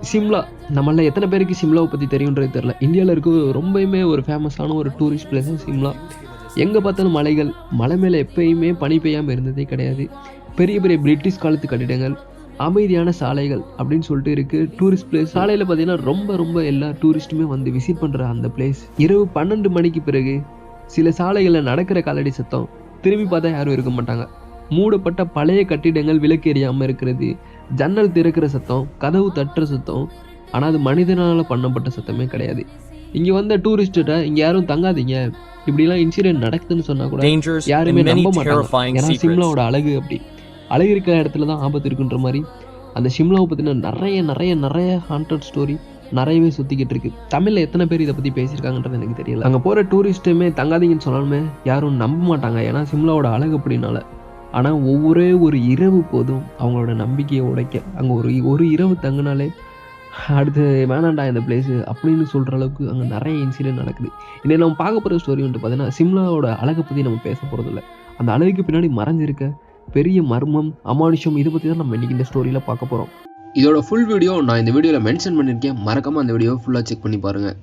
சிம்லா நம்மள எத்தனை பேருக்கு சிம்லாவை பற்றி தெரியுன்றது தெரில. இந்தியாவில் இருக்க ரொம்பவுமே ஒரு ஃபேமஸான ஒரு டூரிஸ்ட் பிளேஸ் சிம்லா. எங்கே பார்த்தாலும் மலைகள், மலை மேலே எப்பயுமே பனி பெய்யாமல் இருந்ததே கிடையாது. பெரிய பெரிய பிரிட்டிஷ் காலத்து கட்டிடங்கள், அமைதியான சாலைகள் அப்படின்னு சொல்லிட்டு இருக்குது டூரிஸ்ட் பிளேஸ். சாலையில் பார்த்தீங்கன்னா ரொம்ப ரொம்ப எல்லா டூரிஸ்ட்டுமே வந்து விசிட் பண்ணுற அந்த பிளேஸ். இரவு 12 மணிக்கு பிறகு சில சாலைகளில் நடக்கிற காலடி சத்தம், திரும்பி பார்த்தா யாரும் இருக்க மாட்டாங்க. மூடப்பட்ட பழைய கட்டிடங்கள் விளக்கு எரியாமல் இருக்கிறது, ஜன்னல் திறக்கிற சத்தம், கதவு தட்டுற சத்தம். ஆனால் அது மனிதனால் பண்ணப்பட்ட சத்தமே கிடையாது. இங்கே வந்த டூரிஸ்ட்டை இங்கே யாரும் தங்காதீங்க, இப்படிலாம் இன்சிடென்ட் நடக்குதுன்னு சொன்னால் கூட யாருமே நம்ப மாட்டாங்க. ஏன்னா சிம்லாவோட அழகு அப்படி. அழகு இருக்கிற இடத்துல தான் ஆபத்து இருக்குன்ற மாதிரி அந்த சிம்லாவை பற்றின நிறைய நிறைய நிறைய ஹாண்டட் ஸ்டோரி நிறையவே சுற்றிக்கிட்டு இருக்கு. தமிழில் எத்தனை பேர் இதை பற்றி பேசியிருக்காங்கன்றது எனக்கு தெரியல. அங்கே போகிற டூரிஸ்ட்டுமே தங்காதீங்கன்னு சொன்னாலுமே யாரும் நம்ப மாட்டாங்க, ஏன்னா சிம்லாவோட அழகு அப்படின்னால. ஆனால் ஒவ்வொரு ஒரு இரவு போதும் அவங்களோட நம்பிக்கையை உடைக்க. அங்கே ஒரு இரவு தங்கினாலே அடுத்து வேணாண்டா இந்த பிளேஸு அப்படின்னு சொல்கிற அளவுக்கு அங்கே நிறைய இன்சிடென்ட் நடக்குது. இன்னைக்கு நம்ம பார்க்க போகிற ஸ்டோரி வந்துட்டு பார்த்தீங்கன்னா சிம்லாவோட அழகை பற்றி நம்ம பேச போகிறதில்ல, அந்த அழகுக்கு பின்னாடி மறைஞ்சிருக்க பெரிய மர்மம், அமானுஷம், இதை பற்றி தான் நம்ம இன்றைக்கி இந்த ஸ்டோரியில் பார்க்க போகிறோம். இதோட ஃபுல் வீடியோ நான் இந்த வீடியோவில் மென்ஷன் பண்ணியிருக்கேன். மறக்காமல் அந்த வீடியோ ஃபுல்லாக செக் பண்ணி பாருங்கள்.